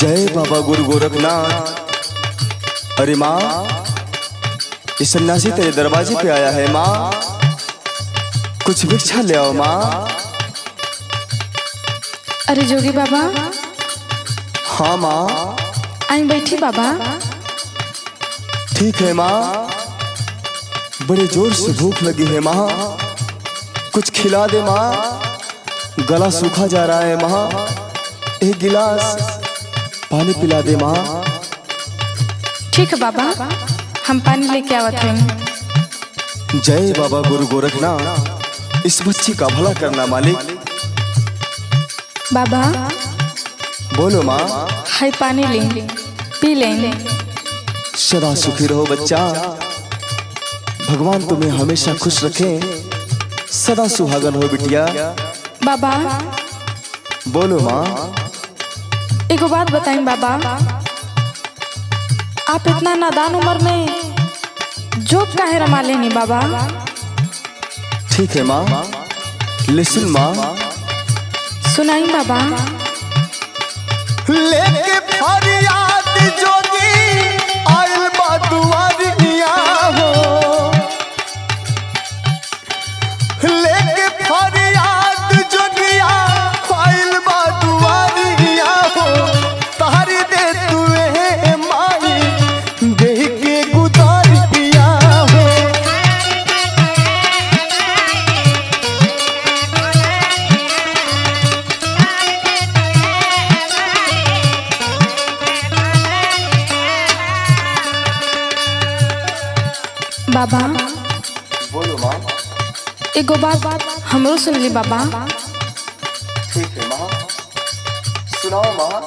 जय बाबा गुरु गोरखनाथ। अरे माँ, ये सन्यासी तेरे दरवाजे पे आया है माँ, कुछ भिक्षा ले आओ माँ। अरे जोगी बाबा। हाँ माँ। आई बैठी बाबा। ठीक है माँ, बड़े जोर से भूख लगी है माँ, कुछ खिला दे माँ, गला सूखा जा रहा है माँ, एक गिलास पानी पिला दे माँ। ठीक है बाबा, हम पानी लेके आवत हैं। जय बाबा गुरु गोरखनाथ, इस बच्ची का भला करना मालिक। बाबा बोलो माँ। हाय पानी ले, पी लें। सदा सुखी रहो बच्चा, भगवान तुम्हें हमेशा खुश रखे, सदा सुहागन हो बिटिया। बाबा बोलो माँ। एक बात बताएं बाबा, आप इतना नादान उम्र में जोग काहे रमा लेनी बाबा? ठीक है माँ, लिसन माँ। सुनाई बाबा। लेके फरियाद जोगी आइल बा दुआरिया हो, लेके फरियाद जोगिया आइल बा दुआरिया हो, तारी दे तुए माई देह के गुदारिया हो। बाबा बोलो माँ। एगो बात हमरो सुन ली बाबा। ठीक है माँ, सुनाओ माँ।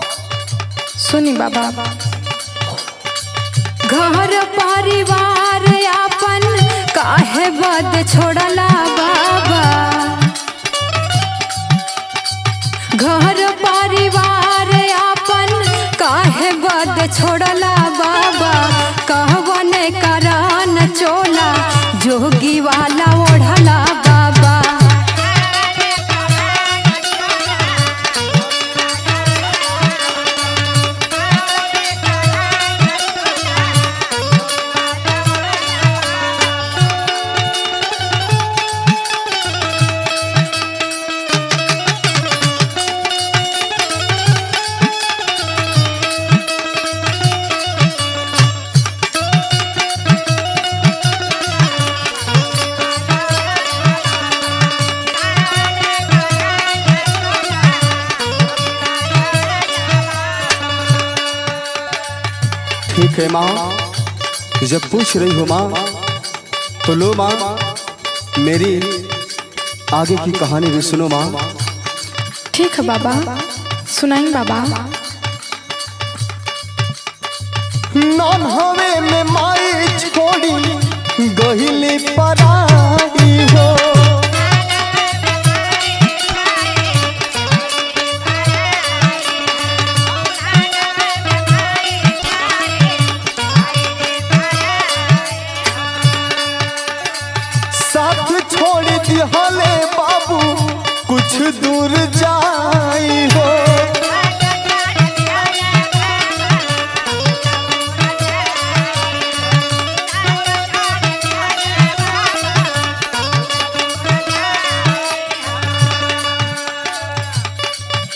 सुनी बाबा। घर परिवार अपन काहे बद छोड़ला बाबा, घर परिवार अपन काहे बद छोड़ला बाबा, कहवन करान चोला जोगी वाला ओढ़ला बाबा। ठीक है माँ, जब पूछ रही हो माँ तो लो माँ, मेरी आगे की कहानी भी सुनो माँ। ठीक है बाबा, सुनाई बाबा। नाम हवे में माई छोड़ी गहिली पराई हो, साथ छोड़ दिहले बाबू कुछ दूर जाई हो।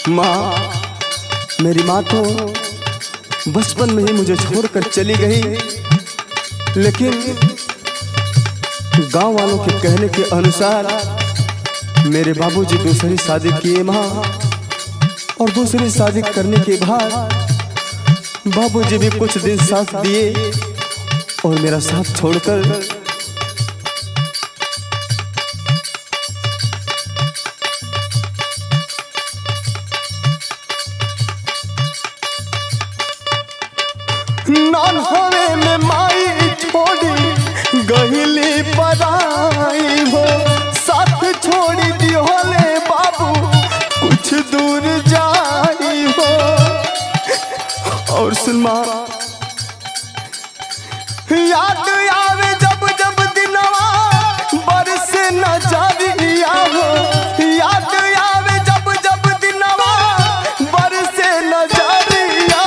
माँ, मेरी माँ तो बचपन में ही मुझे छोड़कर चली गई, लेकिन गांव वालों के कहने के अनुसार मेरे बाबूजी दूसरी शादी किए माँ, और दूसरी शादी करने के बाद बाबूजी भी कुछ दिन साथ दिए और मेरा साथ छोड़कर नान हवे में माई छोड़ी गहिली पराई हो, साथ छोड़ी दियोले बाबू कुछ दूर जाई हो। और सुन माँ, याद आवे जब जब दिनवा बरसे नजरिया हो, याद आवे जब जब दिनवा बरसे नजरिया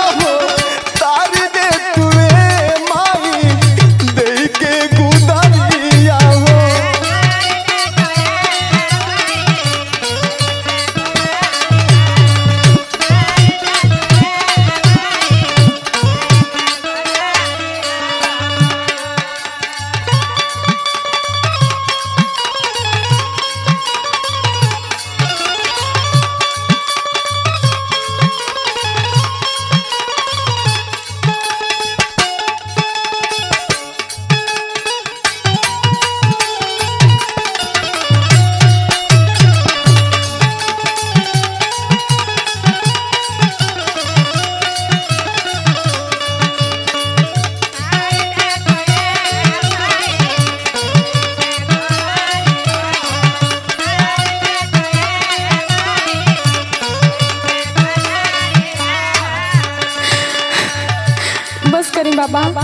बाबा,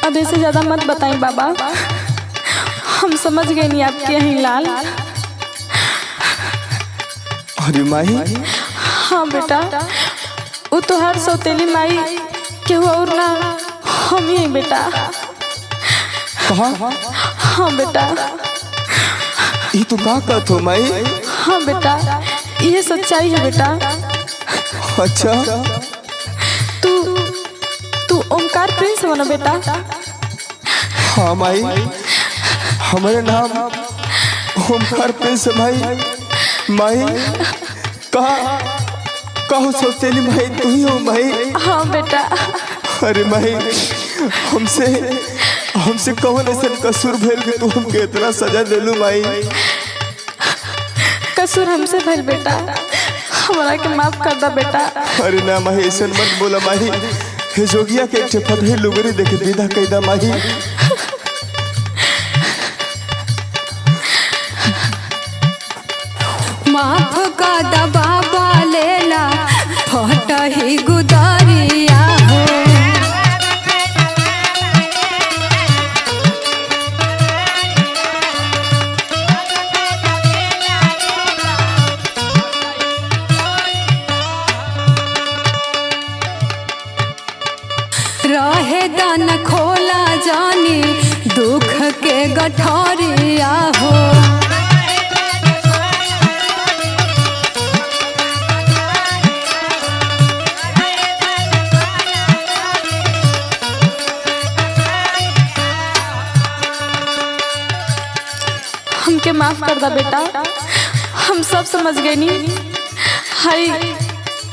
अब इससे ज्यादा मत बताई बाबा। हम समझ गए नहीं आपके यहीं लाल। अरे माही, हाँ बेटा, वो तो हर सौतेली माई के हुआ और ना हम ही बेटा। कहा? हाँ बेटा। ये तो का कहत हो माई? हाँ बेटा, ये सच्चाई है बेटा। अच्छा, तू ओमकार प्रिंस हो ना बेटा? हाँ माई, हमारे नाम ओमकार प्रिंस माई। माई कहो सौतेली माई तू ही हो माई? हाँ बेटा। अरे माई, हमसे कौन ऐसा कसूर भइल कि तू हमके इतना सजा देलू माई? कसूर हमसे भइल बेटा, हमरा के माफ कर दा बेटा। अरे ना माही, ऐसा मत बोला माही। हे जोगिया के एक फटही लुगरी देके विदा कैदा माही। माफ का दबाबा लेला फटही गुदरिया हो। रहे दान खोला जानी दुख के गठरिया हो। हमके माफ कर दा बेटा, हम सब समझ गए नी। हाय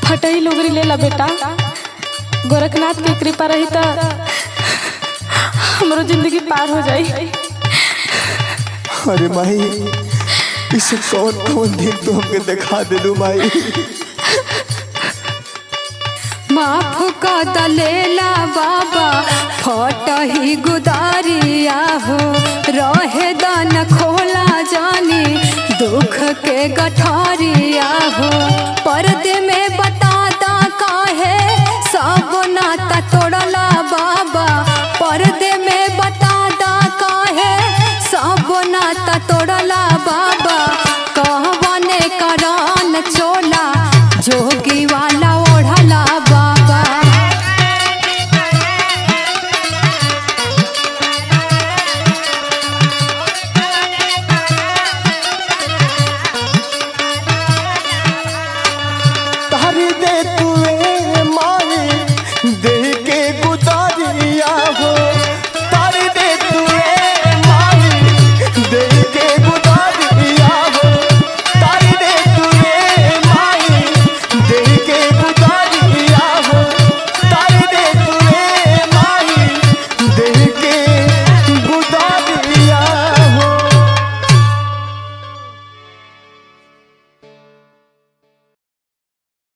फटही लुगरी ले ला बेटा, गोरखनाथ की कृपा रही तो हमरो जिंदगी पार हो जाई। अरे माही, इसे कौन दिन तो हमके दिखा देलू माई। माफ का दलेला बाबा फटही गुदारिया हो। रहे दान खोला जानी दुख के गठरिया हो। पर्दे में बता दा काहे सब नाता तोड़ला बाबा। पर्दे में बता दा काहे सब नाता तोड़ला बाबा। कहवने करान चोला जोगी वाला ओढ़ला बाबा। तारी दे तू